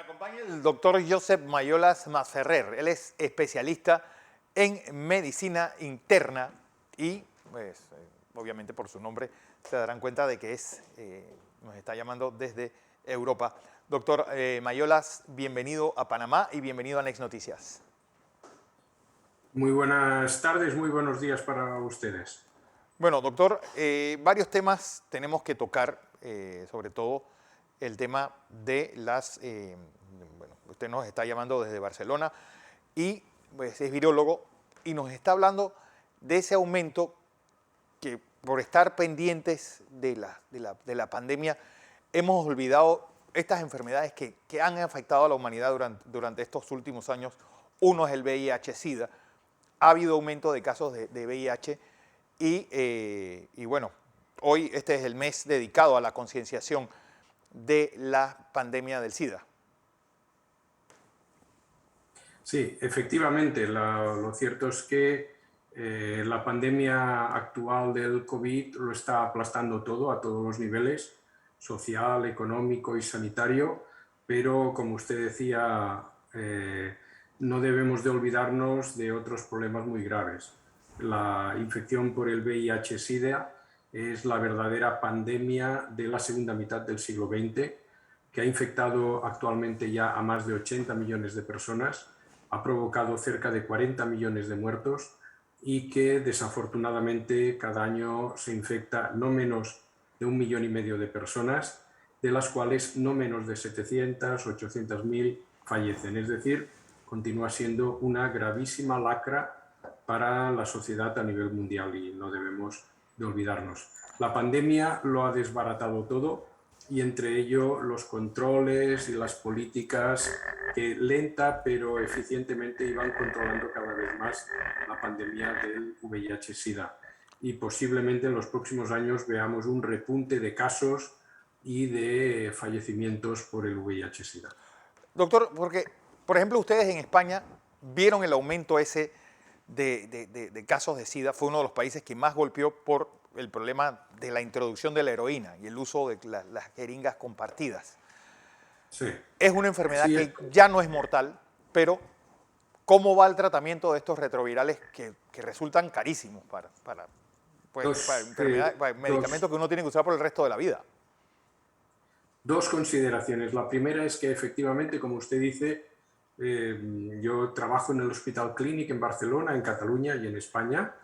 acompaña el doctor Josep Mayolas Masferrer. Él es especialista en medicina interna y, pues, obviamente por su nombre se darán cuenta de que nos está llamando desde Europa. Doctor Mayolas, bienvenido a Panamá y bienvenido a Next Noticias. Muy buenas tardes, muy buenos días para ustedes. Bueno, doctor, varios temas tenemos que tocar, sobre todo el tema de bueno, usted nos está llamando desde Barcelona y pues, es virólogo y nos está hablando de ese aumento que por estar pendientes de la pandemia hemos olvidado estas enfermedades que han afectado a la humanidad durante estos últimos años. Uno es el VIH-Sida. Ha habido aumento de casos de VIH y bueno, hoy este es el mes dedicado a la concienciación de la pandemia del SIDA. Sí, efectivamente, lo cierto es que la pandemia actual del COVID lo está aplastando todo a todos los niveles, social, económico y sanitario, pero como usted decía, no debemos de olvidarnos de otros problemas muy graves. La infección por el VIH-Sida es la verdadera pandemia de la segunda mitad del siglo XX, que ha infectado actualmente ya a más de 80 millones de personas, ha provocado cerca de 40 millones de muertos y que desafortunadamente cada año se infecta no menos de 1,5 millones de personas, de las cuales no menos de 700, 800.000 fallecen. Es decir, continúa siendo una gravísima lacra para la sociedad a nivel mundial y no debemos de olvidarnos. La pandemia lo ha desbaratado todo y entre ello los controles y las políticas que lenta pero eficientemente iban controlando cada vez más la pandemia del VIH-Sida. Y posiblemente en los próximos años veamos un repunte de casos y de fallecimientos por el VIH-Sida. Doctor, porque, por ejemplo, ustedes en España vieron el aumento ese de casos de SIDA, fue uno de los países que más golpeó por el problema de la introducción de la heroína y el uso de las jeringas compartidas. Sí. Es una enfermedad Sí, que ya no es mortal, pero ¿cómo va el tratamiento de estos retrovirales que resultan carísimos para medicamentos que uno tiene que usar por el resto de la vida? Dos consideraciones. La primera es que efectivamente, como usted dice, yo trabajo en el Hospital Clínic en Barcelona, en Cataluña y en España,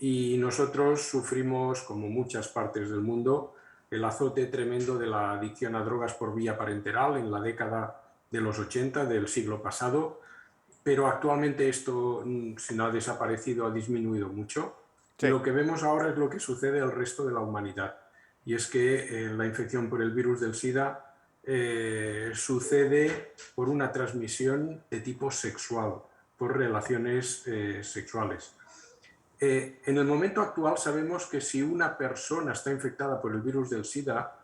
y nosotros sufrimos, como muchas partes del mundo, el azote tremendo de la adicción a drogas por vía parenteral en la década de los 80 del siglo pasado, pero actualmente esto, si no ha desaparecido, ha disminuido mucho. Y Sí. lo que vemos ahora es lo que sucede al resto de la humanidad. Y es que la infección por el virus del SIDA sucede por una transmisión de tipo sexual, por relaciones sexuales. En el momento actual sabemos que si una persona está infectada por el virus del SIDA,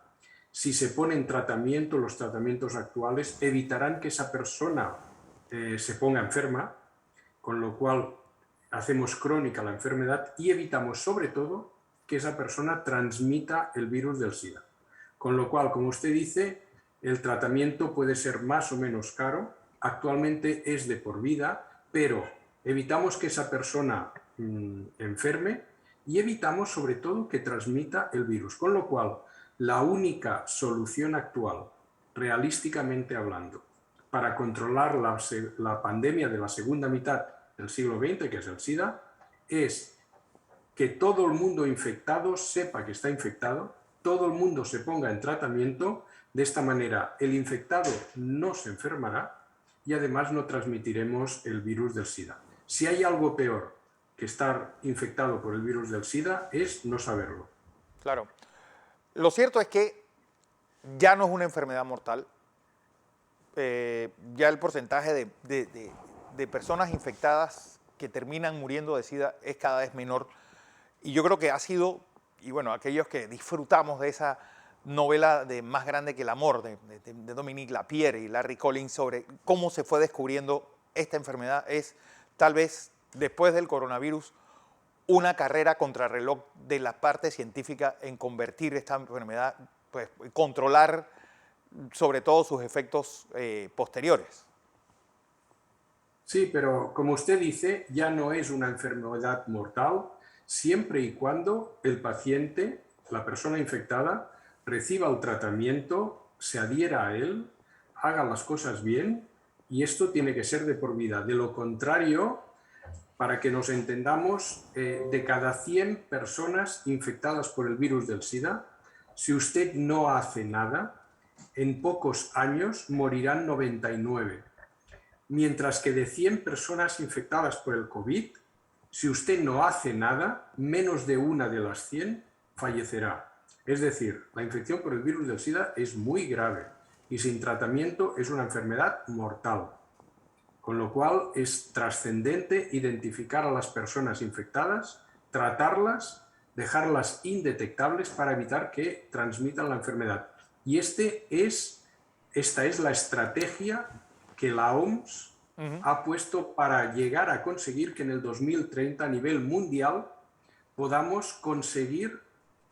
si se pone en tratamiento, los tratamientos actuales evitarán que esa persona se ponga enferma, con lo cual hacemos crónica la enfermedad y evitamos sobre todo que esa persona transmita el virus del SIDA. Con lo cual, como usted dice, el tratamiento puede ser más o menos caro, actualmente es de por vida, pero evitamos que esa persona enferme y evitamos sobre todo que transmita el virus. Con lo cual, la única solución actual, realísticamente hablando, para controlar la pandemia de la segunda mitad del siglo XX, que es el SIDA, es que todo el mundo infectado sepa que está infectado, todo el mundo se ponga en tratamiento, de esta manera el infectado no se enfermará y además no transmitiremos el virus del SIDA. Si hay algo peor que estar infectado por el virus del SIDA es no saberlo. Claro. Lo cierto es que ya no es una enfermedad mortal. Ya el porcentaje de personas infectadas que terminan muriendo de SIDA es cada vez menor. Y yo creo que ha sido, y bueno, aquellos que disfrutamos de esa novela de Más grande que el amor, de Dominique Lapierre y Larry Collins, sobre cómo se fue descubriendo esta enfermedad, es tal vez después del coronavirus una carrera contrarreloj de la parte científica en convertir esta enfermedad, pues controlar sobre todo sus efectos posteriores. Sí, pero como usted dice, ya no es una enfermedad mortal siempre y cuando el paciente, la persona infectada, reciba el tratamiento, se adhiera a él, haga las cosas bien y esto tiene que ser de por vida. De lo contrario, para que nos entendamos, de cada 100 personas infectadas por el virus del SIDA, si usted no hace nada, en pocos años morirán 99. Mientras que de 100 personas infectadas por el COVID, si usted no hace nada, menos de una de las 100 fallecerá. Es decir, la infección por el virus del SIDA es muy grave y sin tratamiento es una enfermedad mortal. Con lo cual es trascendente identificar a las personas infectadas, tratarlas, dejarlas indetectables para evitar que transmitan la enfermedad. Y esta es la estrategia que la OMS ha puesto para llegar a conseguir que en el 2030 a nivel mundial podamos conseguir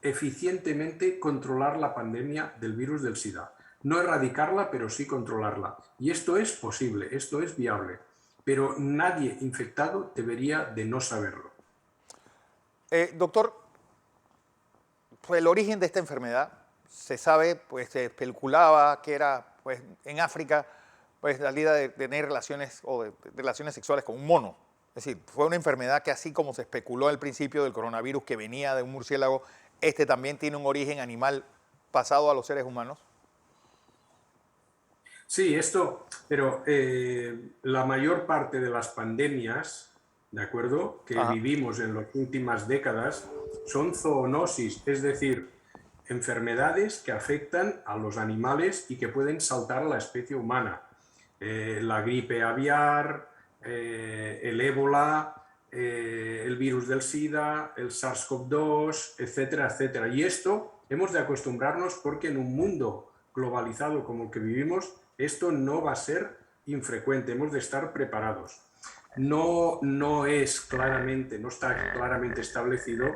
eficientemente controlar la pandemia del virus del SIDA. No erradicarla, pero sí controlarla. Y esto es posible, esto es viable, pero nadie infectado debería de no saberlo. Doctor, pues el origen de esta enfermedad se sabe, pues se especulaba que era pues, en África, pues la idea de tener relaciones o de relaciones sexuales con un mono. Es decir, fue una enfermedad que así como se especuló al principio del coronavirus que venía de un murciélago, este también tiene un origen animal pasado a los seres humanos. Sí, pero la mayor parte de las pandemias, ¿de acuerdo?, que vivimos en las últimas décadas son zoonosis, es decir, enfermedades que afectan a los animales y que pueden saltar a la especie humana. La gripe aviar, el ébola, el virus del SIDA, el SARS-CoV-2, etcétera, etcétera. Y esto hemos de acostumbrarnos porque en un mundo globalizado como el que vivimos, esto no va a ser infrecuente, hemos de estar preparados. No está claramente establecido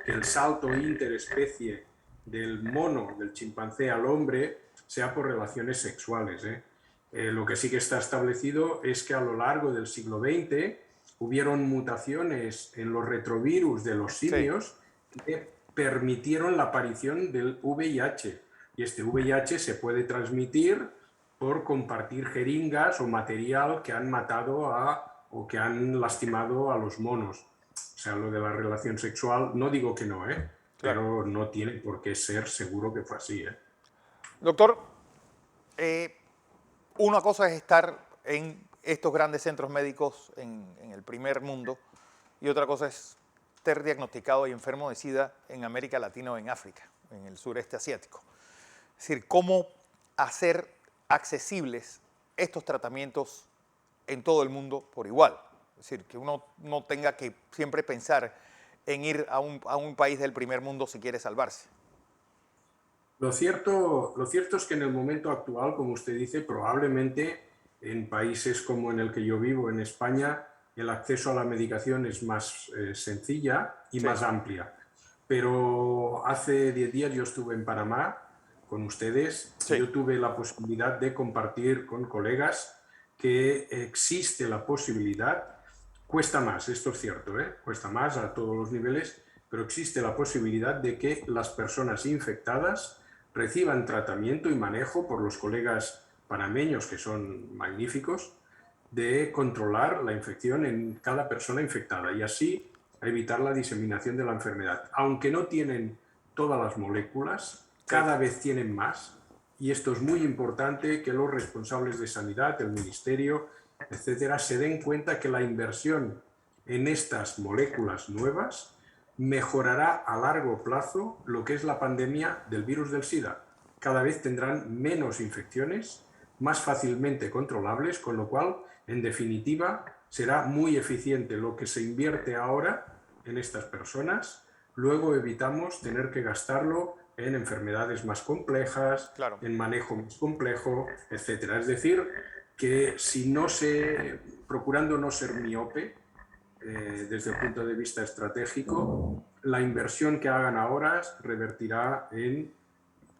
que el salto interespecie del mono, del chimpancé al hombre, sea por relaciones sexuales. Lo que sí que está establecido es que a lo largo del siglo XX hubieron mutaciones en los retrovirus de los simios que permitieron la aparición del VIH. Y este VIH se puede transmitir por compartir jeringas o material que han matado o que han lastimado a los monos. O sea, lo de la relación sexual, no digo que no, pero no tiene por qué ser seguro que fue así. Doctor, una cosa es estar en estos grandes centros médicos en el primer mundo y otra cosa es ser diagnosticado y enfermo de SIDA en América Latina o en África, en el sureste asiático. Es decir, cómo hacer accesibles estos tratamientos en todo el mundo por igual. Es decir, que uno no tenga que siempre pensar en ir a un país del primer mundo si quiere salvarse. Lo cierto es que en el momento actual, como usted dice, probablemente en países como en el que yo vivo, en España, el acceso a la medicación es más sencilla y más amplia. Pero hace 10 días yo estuve en Panamá con ustedes. Yo tuve la posibilidad de compartir con colegas que existe la posibilidad, cuesta más, esto es cierto, cuesta más a todos los niveles, pero existe la posibilidad de que las personas infectadas reciban tratamiento y manejo por los colegas panameños, que son magníficos, de controlar la infección en cada persona infectada y así evitar la diseminación de la enfermedad. Aunque no tienen todas las moléculas, cada vez tienen más, y esto es muy importante que los responsables de sanidad, el ministerio, etcétera, se den cuenta que la inversión en estas moléculas nuevas mejorará a largo plazo lo que es la pandemia del virus del SIDA. Cada vez tendrán menos infecciones, más fácilmente controlables, con lo cual, en definitiva, será muy eficiente lo que se invierte ahora en estas personas. Luego evitamos tener que gastarlo en enfermedades más complejas, en manejo más complejo, etcétera. Es decir, que procurando no ser miope, desde el punto de vista estratégico, la inversión que hagan ahora revertirá en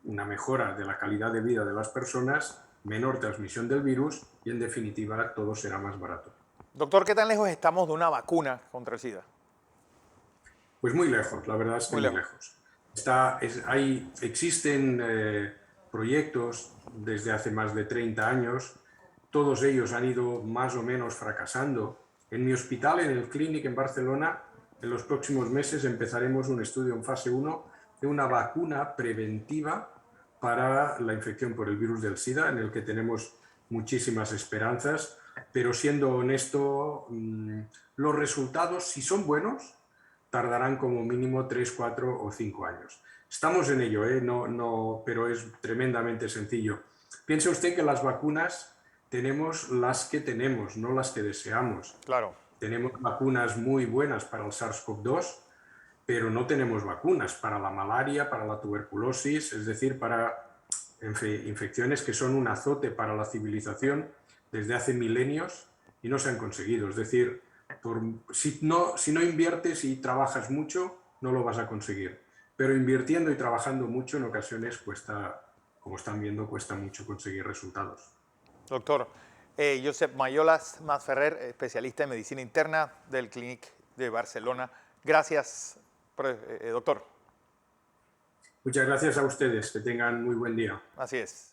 una mejora de la calidad de vida de las personas, menor transmisión del virus y, en definitiva, todo será más barato. Doctor, ¿qué tan lejos estamos de una vacuna contra el SIDA? Pues muy lejos, la verdad es que Muy muy lejos. lejos. Existen proyectos desde hace más de 30 años, todos ellos han ido más o menos fracasando. En mi hospital, en el Clínic en Barcelona, en los próximos meses empezaremos un estudio en fase 1 de una vacuna preventiva para la infección por el virus del SIDA, en el que tenemos muchísimas esperanzas, pero siendo honesto, los resultados, si son buenos, tardarán como mínimo 3, 4 o 5 años. Estamos en ello, pero es tremendamente sencillo. Piense usted que las vacunas tenemos las que tenemos, no las que deseamos. Claro. Tenemos vacunas muy buenas para el SARS-CoV-2, pero no tenemos vacunas para la malaria, para la tuberculosis, es decir, para infecciones que son un azote para la civilización desde hace milenios y no se han conseguido. Es decir, si no inviertes y trabajas mucho, no lo vas a conseguir. Pero invirtiendo y trabajando mucho en ocasiones cuesta, como están viendo, cuesta mucho conseguir resultados. Doctor, Josep Mayolas Masferrer, especialista en medicina interna del Clínic de Barcelona. Gracias, doctor. Muchas gracias a ustedes. Que tengan muy buen día. Así es.